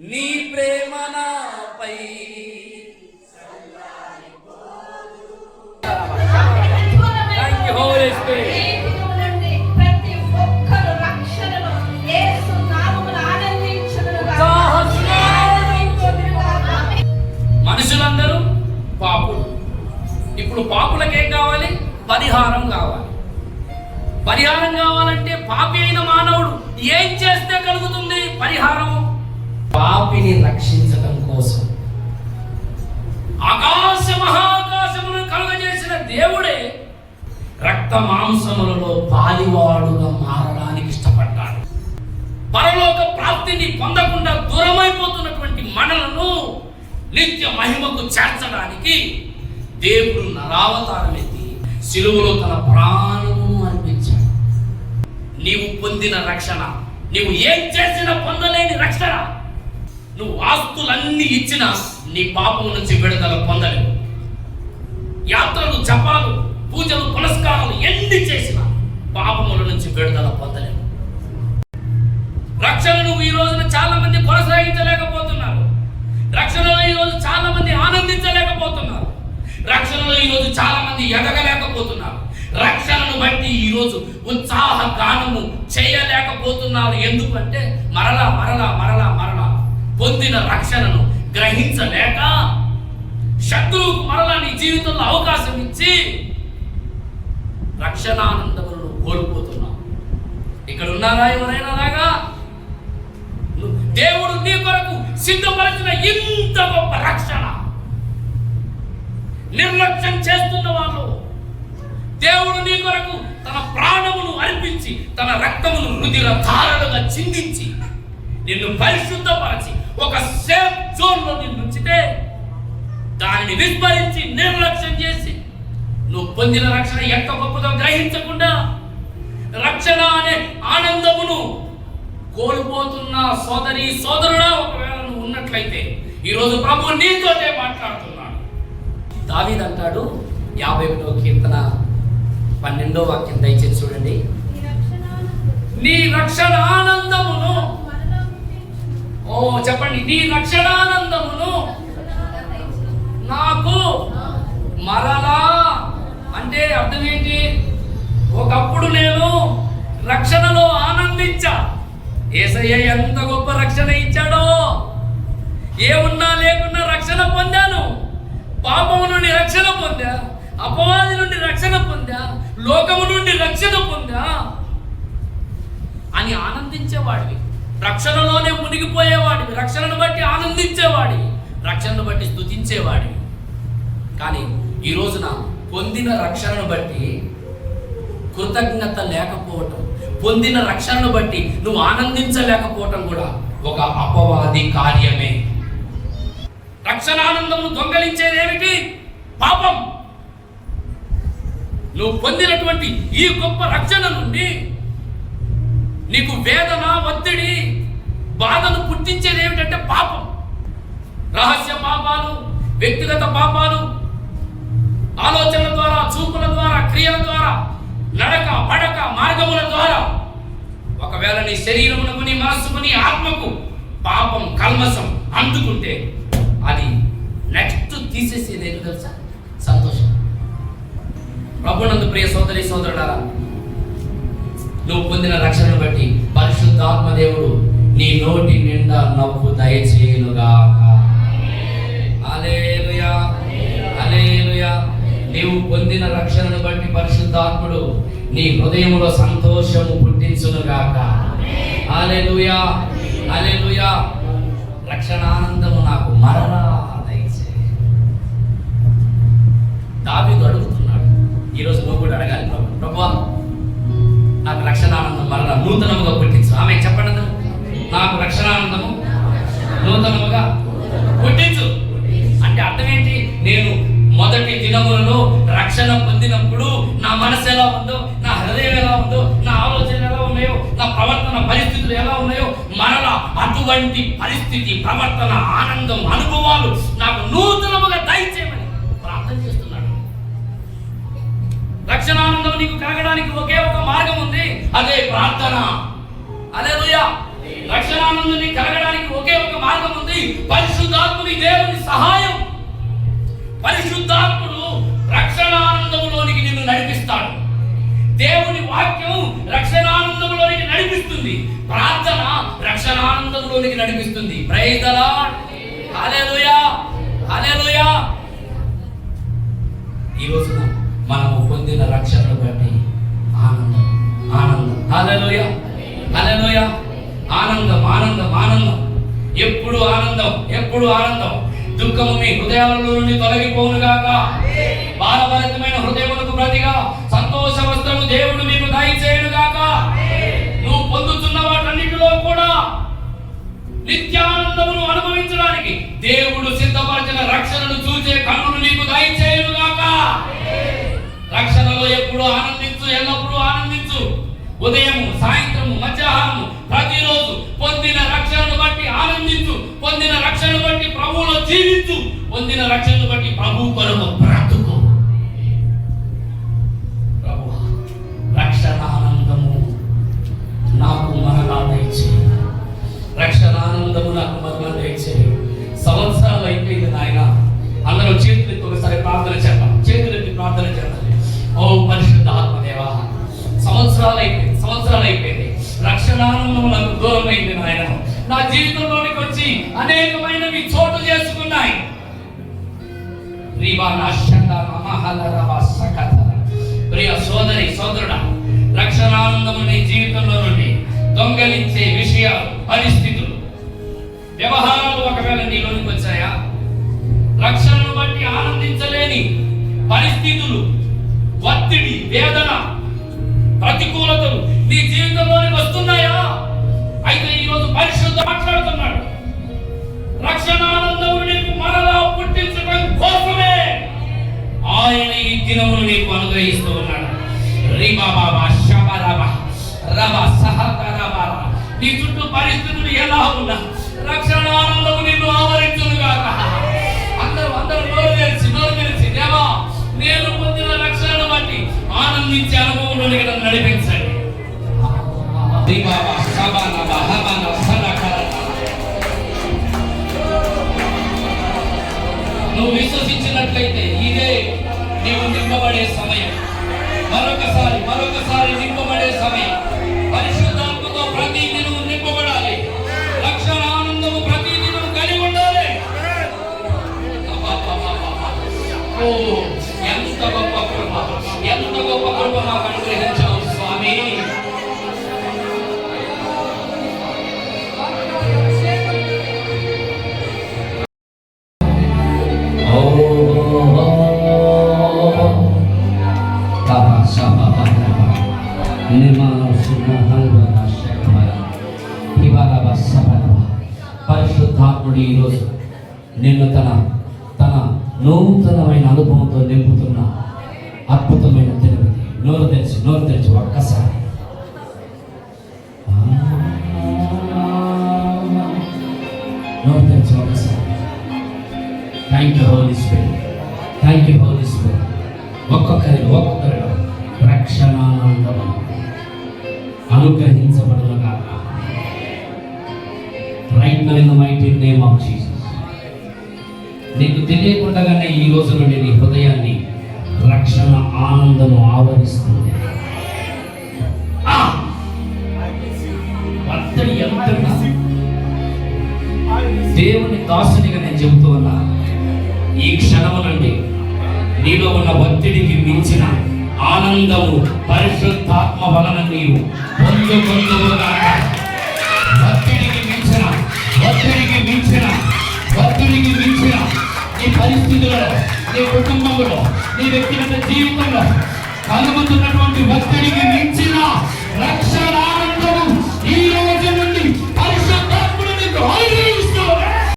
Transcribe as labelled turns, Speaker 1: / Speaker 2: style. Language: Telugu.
Speaker 1: నీ ప్రేమ నాపై మనుషులందరూ పాపులు. ఇప్పుడు పాపులకేం కావాలి? పరిహారం కావాలి. పరిహారం కావాలంటే పాపి అయిన మానవుడు ఏం చేస్తే కలుగుతుంది పరిహారం? పాపిని రక్షించడం కోసం ఆకాశ మహాకాశములను కలుగజేసిన దేవుడే రక్త మాంసములలో పాలివాడుగా మారడానికి ఇష్టపడ్డాడు. పరలోక ప్రాప్తిని పొందకుండా దూరమైపోతున్నటువంటి మనలను నిత్య మహిమకు చేర్చడానికి దేవుడు నరావతారం ఎత్తి శిలువలో తన ప్రాణము అర్పించాడు. నీవు పొందిన రక్షణ, నీవు ఏం చేసినా పొందలేని రక్షణ. నువ్వు ఆస్తులన్నీ ఇచ్చినా నీ పాపం నుంచి విడుదల పొందలేవు. యాత్రలు, జపాలు, పూజలు, పునస్కారాలు ఎన్ని చేసినా పాపముల నుంచి విడుదల పొందలేవు. రక్షణ నువ్వు ఈ రోజున చాలా మంది కొనసాగించలేకపోతున్నారు. రక్షణలో ఈ రోజు చాలా మంది ఆనందించలేకపోతున్నారు. రక్షణలో ఈ రోజు చాలా మంది ఎదగలేకపోతున్నారు. రక్షణను బట్టి ఈ రోజు ఉత్సాహ గానము చేయలేకపోతున్నారు. ఎందుకంటే మరలా మరలా మరలా మరలా పొందిన రక్షణను గ్రహించలేక శత్రువుకు మరలా నీ జీవితంలో అవకాశం ఇచ్చి రక్షణానందములను కోల్పోతున్నావు. ఇక్కడ ఉన్నారా ఎవరైనా లాగా? దేవుడు నీ కొరకు సిద్ధపరిచిన ఇంత గొప్ప రక్షణ నిర్లక్ష్యం చేస్తున్న వాళ్ళు, దేవుడు నీ కొరకు తన ప్రాణమును అర్పించి తన రక్తమును రుధిర ధారలుగా చిందించి నిన్ను పరిశుద్ధపరచి ఒక సేఫ్ జోన్ లో నిన్ను ఉంచితే దానిని విస్మరించి నిర్లక్ష్యం చేసి నువ్వు పొందిన రక్షణ ఎంత గొప్పదో గ్రహించకుండా రక్షణ అనే ఆనందమును కోల్పోతున్న సోదరి సోదరుడా, ఒకవేళ నువ్వు ఉన్నట్లయితే ఈరోజు ప్రభు నీతోటే మాట్లాడుతున్నాడు. దావీదు అంటాడు 51వ కీర్తన 12వ వాక్యం, దయచేసి చూడండి. నీ రక్షణ ఆనందమును, చెప్పండి, నీ రక్షణానందమును నాకు మరలా. అంటే అర్థం ఏంటి? ఒకప్పుడు నేను రక్షణలో ఆనందించా. యేసయ్య ఎంత గొప్ప రక్షణ ఇచ్చాడో! ఏమున్నా లేకున్నా రక్షణ పొందాను. పాపము నుండి రక్షణ పొందా, అపవాది నుండి రక్షణ పొందా, లోకము నుండి రక్షణ పొందా అని ఆనందించేవాడివి. రక్షణలోనే మునిగిపోయేవాడివి. రక్షణను బట్టి ఆనందించేవాడివి. రక్షణను బట్టి స్తుతించేవాడివి. కానీ ఈ రోజున పొందిన రక్షణను బట్టి కృతజ్ఞత లేకపోవటం, పొందిన రక్షణను బట్టి నువ్వు ఆనందించలేకపోవటం కూడా ఒక అపవాది కార్యమే. రక్షణానందమును దొంగలించేది ఏమిటి? పాపం. నువ్వు పొందినటువంటి ఈ గొప్ప రక్షణ నుండి నీకు వేదన, ఒత్తిడి, బాధను పుట్టించేది ఏమిటంటే పాపం. రహస్య పాపాలు, వ్యక్తిగత పాపాలు, ఆలోచనల ద్వారా, చూపుల ద్వారా, క్రియల ద్వారా, నడక పడక మార్గముల ద్వారా ఒకవేళ నీ శరీరమునకు, నీ మనస్సుకు, నీ ఆత్మకు పాపం, కల్మషం అందుకుంటే అది నెక్స్ట్ తీసేసేది ఏదో తెలుసా? సంతోషం. ప్రభునందు ప్రియ సోదరి సోదరుడారా, నువ్వు పొందిన రక్షణను బట్టి పరిశుద్ధాత్మ దేవుడు నీ నోటి నిండా నవ్వు దయచేయునుగాక. హల్లెలూయా, హల్లెలూయా. నీవు పొందిన రక్షణను బట్టి పరిశుద్ధాత్ముడు నీ హృదయములో సంతోషము పుట్టించునుగాక. హల్లెలూయా, హల్లెలూయా. రక్షణానందము నాకు మరలా దయచేయి. దావీదు అడుగుతున్నాడు. ఈరోజు నువ్వు కూడా అడగాలి, ప్రభువా నాకు రక్షణానందం మరలా నూతనముగా పుట్టించు. ఆమె చెప్పండి, నాకు రక్షణానందము నూతనముగా పుట్టించు. అంటే అర్థం ఏంటి? నేను మొదటి దినములలో రక్షణ పొందినప్పుడు నా మనసు ఎలా ఉందో, నా హృదయం ఎలా ఉందో, నా ఆలోచనలు ఎలా ఉన్నాయో, నా ప్రవర్తన పరిస్థితులు ఎలా ఉన్నాయో మరలా అటువంటి పరిస్థితి, ప్రవర్తన, ఆనందం, అనుభవాలు నాకు నూతనముగా దయచేయమని ప్రార్థన చేస్తున్నాడు. రక్షణానందం నీకు కలగడానికి ఒకే ఒక మార్గం ఉంది, అదే ప్రార్థన. హల్లెలూయా. రక్షణానందం నీకు కలగడానికి ఒకే ఒక మార్గం ఆనందంలోనికి నడిపిస్తుంది. Praise the Lord. Hallelujah, hallelujah. ఈ రోజున మనము పొందిన రక్షణను బట్టి ఆనందం, ఆనందం. హల్లెలూయా, హల్లెలూయా. ఆనందం, ఆనందం, ఆనందం. ఎప్పుడు ఆనందం, ఎప్పుడు ఆనందం. దుఃఖము మీ హృదయాలలో నుండి తొలగిపోవును గాక. భారభరితమైన హృదయములకు ప్రతిగా సంతోష వస్త్రము దేవుడు మీకు దయచేయును గాక. నువ్వు పొందుతున్న వాటన్నిటిలో కూడా నిత్యానందమును అనుభవించడానికి దేవుడు సిద్ధపరిచిన రక్షణను చూసే కన్నులు నీకు దయచేయును గాక. రక్షణలో ఎప్పుడు ఆనందించు, ఎల్లప్పుడూ ఆనందించు. ఉదయము, సాయంత్రము, మధ్యాహ్నము ప్రతిరోజు పొందిన రక్షణను బట్టి ఆనందించు. పొందిన రక్షణను బట్టి ప్రభువులో జీవించు. పొందిన రక్షణను బట్టి ప్రభు కొరకు బ్రతుకు. ప్రభువా, రక్షణ ఆనందము నాకు మరలా దయచేయి. రక్షణ ఆనందము నాకు మరలా దయచేయి. సంవత్సరాలు అయిపోయింది నాయన. అందరూ చేతులెత్తి ఒకసారి ప్రార్థన చేద్దాం. చేతులెత్తి ప్రార్థన చేద్దాం. ఓ పరిశుద్ధ ఆత్మదేవా, సంవత్సరాలు అయిపోయింది. రక్షణ ఆనందం నాకు దూరం అయింది నాయన. నా జీవితంలోనికి వచ్చి అనేకమైనవి చోటు చేసుకున్నాయి. ప్రియ సోదరి, సోదరుడా, రక్షణ ఆనందము నీ జీవితంలో నుండి దొంగలించే విషయాలు, పరిస్థితులు, వ్యవహారాలు ఒకవేళ నీలోనికి వచ్చాయా? రక్షణను బట్టి ఆనందించలేని పరిస్థితులు, ఒత్తిడి, వేదన, ప్రతికూలతలు నీ జీవితంలోనికి వస్తున్నాయా? అయితే ఈరోజు పరిశుద్ధ మాట్లాడుతున్నాడు. రక్షణ ఆనందము నీకు మరలా పుట్టించడం కోసమే ఆయన ఈ దినమును నీకు అనుగ్రహిస్తూ ఉన్నాడు. నీ చుట్టూ పరిస్థితులు ఎలా ఉన్నా రక్షణ ఆనందము నిన్ను ఆవరించును గాక. అందరూ నోరు తెరిచి దేవా, నేను పొందిన రక్షణను బట్టి ఆనందించే అనుభవంలోనికి నన్ను నడిపించండి. నువ్వు విశ్వసించినట్లయితే ఇదే నీవు నింపబడే సమయం. మరొకసారి నింపబడే సమయం. పరిశుద్ధాత్మతో ప్రతి దినం నింపబడాలి. రక్షణ ఆనందము ప్రతి దినం కలిగి ఉండాలి. ఓ, ఎంత గొప్ప కృప, ఎంత గొప్ప కృప మాకు అనుగ్రహించావు స్వామి. పరిశుద్ధాత్ముడు ఈరోజు నిన్ను తన నూతనమైన అనుభవంతో నింపుతున్న అద్భుతమైన తెలివి. నోరు తెరిచి ఒక్కసారి thank you Holy Spirit, thank you Holy Spirit. ఒక్కొక్కరిలో రక్షణానందం అనుగ్రహించబడును గాక. Right now in the mighty name of Jesus. నీకు తెలియకుండానే ఈ రోజు నుండి నీ హృదయాన్ని రక్షణ ఆనందము ఆవరిస్తుంది. ఒత్తిడి ఎంత దేవుని దాసునిగా నేను చెబుతూ ఉన్నా. ఈ క్షణము నుండి నీలో ఉన్న ఒత్తిడికి మించిన ఆనందము పరిశుద్ధాత్మ వలన నీవు పొందుకొందువుగాక. ఒత్తిడికి మించిన నీ పరిస్థితులలో, నీ కుటుంబంలో, నీ వ్యక్తిగత జీవితంలో కలుగుతున్నటువంటి ఒత్తిడికి మించిన రక్షణ